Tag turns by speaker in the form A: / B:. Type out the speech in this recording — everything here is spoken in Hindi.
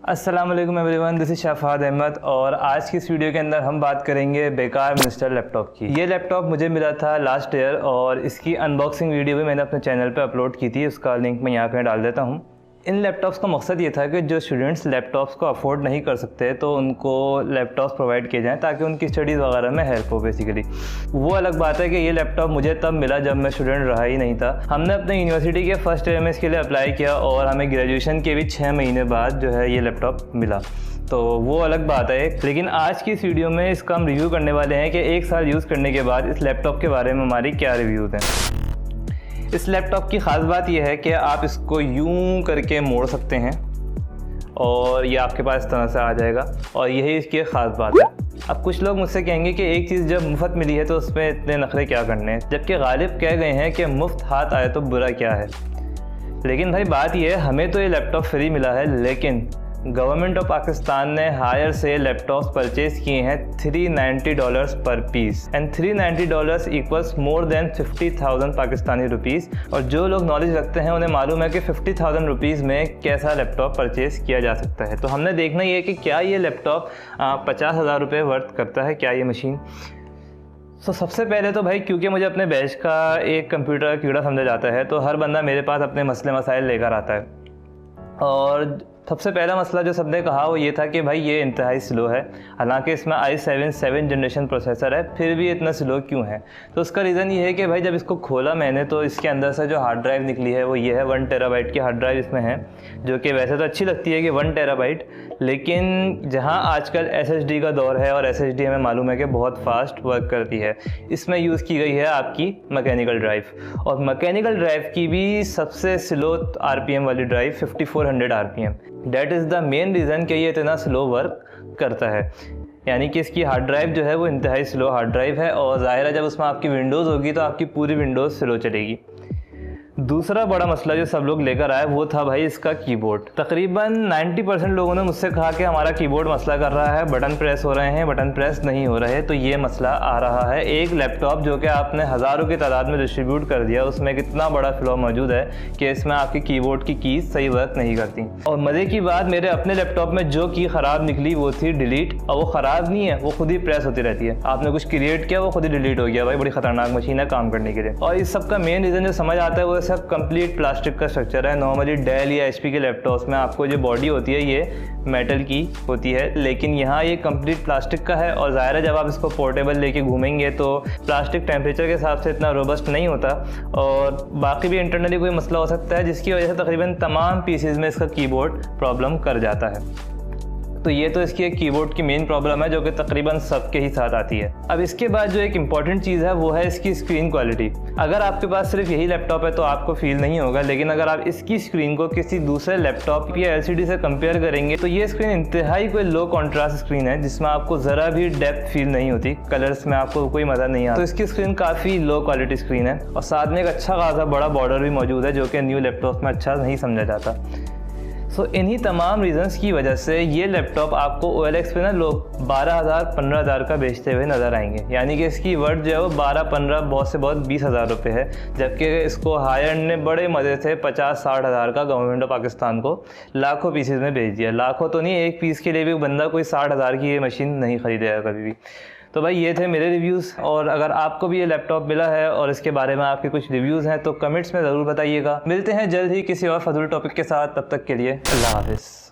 A: अस्सलाम वालेकुम एवरीवन, दिस इज़ शफाद अहमद और आज की इस वीडियो के अंदर हम बात करेंगे बेकार मिनिस्टर लैपटॉप की। ये लैपटॉप मुझे मिला था लास्ट ईयर और इसकी अनबॉक्सिंग वीडियो भी मैंने अपने चैनल पे अपलोड की थी, उसका लिंक मैं यहाँ पे डाल देता हूँ। इन लैपटॉप्स का मकसद ये था कि जो स्टूडेंट्स लैपटॉप्स को अफोर्ड नहीं कर सकते तो उनको लैपटॉप्स प्रोवाइड किए जाएँ ताकि उनकी स्टडीज़ वगैरह में हेल्प हो। बेसिकली वो अलग बात है कि ये लैपटॉप मुझे तब मिला जब मैं स्टूडेंट रहा ही नहीं था। हमने अपने यूनिवर्सिटी के फर्स्ट ईयर में इसके लिए अप्लाई किया और हमें ग्रेजुएशन के भी 6 महीने बाद जो है ये लैपटॉप मिला, तो वो अलग बात है। लेकिन आज की इस वीडियो में इसका हम रिव्यू करने वाले हैं कि 1 साल यूज़ करने के बाद इस लैपटॉप के बारे में हमारी क्या रिव्यूज़ हैं। इस लैपटॉप की ख़ास बात यह है कि आप इसको यूं करके मोड़ सकते हैं और ये आपके पास इस तरह से आ जाएगा और यही इसकी ख़ास बात है। अब कुछ लोग मुझसे कहेंगे कि एक चीज़ जब मुफ्त मिली है तो उसमें इतने नखरे क्या करने हैं, जबकि गालिब कह गए हैं कि मुफ्त हाथ आए तो बुरा क्या है। लेकिन भाई बात यह है, हमें तो ये लैपटॉप फ्री मिला है, लेकिन गवर्नमेंट ऑफ पाकिस्तान ने हायर से लैपटॉप्स परचेज़ किए हैं $390 पर piece and $390 equals more than 50,000 Pakistani rupees. और जो लोग नॉलेज रखते हैं उन्हें मालूम है कि 50,000 रुपीज़ में कैसा लैपटॉप परचेज़ किया जा सकता है। तो हमने देखना ये है कि क्या ये लैपटॉप 50,000 रुपये वर्थ करता है, क्या ये मशीन। सबसे पहले तो भाई, क्योंकि मुझे अपने बैच का एक कंप्यूटर कीड़ा समझा जाता है तो हर बंदा मेरे पास अपने मसले मसाइल लेकर आता है। और सबसे पहला मसला जो सबने कहा वो ये था कि भाई ये इंतहाई स्लो है, हालांकि इसमें i7 7 जनरेशन प्रोसेसर है, फिर भी इतना स्लो क्यों है। तो उसका रीज़न ये है कि भाई जब इसको खोला मैंने तो इसके अंदर से जो हार्ड ड्राइव निकली है वो ये है, 1 टेराबाइट की हार्ड ड्राइव इसमें है, जो कि वैसे तो अच्छी लगती है कि 1 टेराबाइट, लेकिन जहाँ आजकल SSD का दौर है और SSD हमें मालूम है कि बहुत फास्ट वर्क करती है, इसमें यूज़ की गई है आपकी मैकेनिकल ड्राइव, और मैकेनिकल ड्राइव की भी सबसे स्लो RPM वाली drive 5400 RPM। That is the main reason कि ये इतना स्लो वर्क करता है, यानी कि इसकी हार्ड ड्राइव जो है वो इंतहाई स्लो हार्ड ड्राइव है और ज़ाहिर है जब उसमें आपकी विंडोज़ होगी तो आपकी पूरी विंडोज़ स्लो चलेगी। दूसरा बड़ा मसला जो सब लोग लेकर आए वो था भाई इसका कीबोर्ड। तकरीबन 90% लोगों ने मुझसे कहा कि हमारा कीबोर्ड मसला कर रहा है, बटन प्रेस हो रहे हैं, बटन प्रेस नहीं हो रहे। तो ये मसला आ रहा है। एक लैपटॉप जो कि आपने हज़ारों की तादाद में डिस्ट्रीब्यूट कर दिया, उसमें कितना बड़ा फ्लॉ मौजूद है कि इसमें आपकी कीबोर्ड की कीज़ सही वर्क नहीं करती। और मज़े की बात, मेरे अपने लैपटॉप में जो की ख़राब निकली वो थी डिलीट, और वो ख़राब नहीं है, वो खुद ही प्रेस होती रहती है। आपने कुछ क्रिएट किया वो खुद ही डिलीट हो गया। भाई बड़ी ख़तरनाक मशीन है काम करने के लिए। और इस सब का मेन रीज़न जो समझ आता है वो सब कंप्लीट प्लास्टिक का स्ट्रक्चर है। नॉर्मली डेल या HP के लैपटॉप्स में आपको जो बॉडी होती है ये मेटल की होती है, लेकिन यहाँ ये कंप्लीट प्लास्टिक का है। और ज़ाहिर है जब आप इसको पोर्टेबल लेके घूमेंगे तो प्लास्टिक टेम्परेचर के हिसाब से इतना रोबस्ट नहीं होता, और बाकी भी इंटरनली कोई मसला हो सकता है जिसकी वजह से तकरीबन तमाम पीसेज में इसका कीबोर्ड प्रॉब्लम कर जाता है। तो ये तो इसकी एक कीबोर्ड की मेन प्रॉब्लम है जो कि तकरीबन सबके ही साथ आती है। अब इसके बाद जो एक इम्पॉर्टेंट चीज़ है वो है इसकी स्क्रीन क्वालिटी। अगर आपके पास सिर्फ यही लैपटॉप है तो आपको फील नहीं होगा, लेकिन अगर आप इसकी स्क्रीन को किसी दूसरे लैपटॉप या LCD से कंपेयर करेंगे तो ये स्क्रीन इंतहाई कोई लो कॉन्ट्रास्ट स्क्रीन है जिसमें आपको ज़रा भी डेप्थ फील नहीं होती, कलर्स में आपको कोई मज़ा नहीं आता। तो इसकी स्क्रीन काफ़ी लो क्वालिटी स्क्रीन है और साथ में एक अच्छा खासा बड़ा बॉर्डर भी मौजूद है जो कि न्यू लैपटॉप में अच्छा नहीं समझा जाता। इन्हीं तमाम रीज़न्स की वजह से ये लैपटॉप आपको OLX पे ना लोग 12,000 15,000 का बेचते हुए नज़र आएंगे, यानी कि इसकी वर्थ जो है वो 12-15 बहुत से बहुत 20,000 रुपये है, जबकि इसको हायर ने बड़े मज़े से 50-60 हज़ार का गवर्नमेंट ऑफ पाकिस्तान को लाखों पीसेज में बेच दिया। लाखों तो नहीं, एक पीस के लिए भी बंदा कोई 60,000 की ये मशीन नहीं ख़रीदेगा कभी भी। तो भाई ये थे मेरे रिव्यूज़, और अगर आपको भी ये लैपटॉप मिला है और इसके बारे में आपके कुछ रिव्यूज़ हैं तो कमेंट्स में ज़रूर बताइएगा। मिलते हैं जल्द ही किसी और फजूल टॉपिक के साथ, तब तक के लिए अल्लाह हाफ़िज़।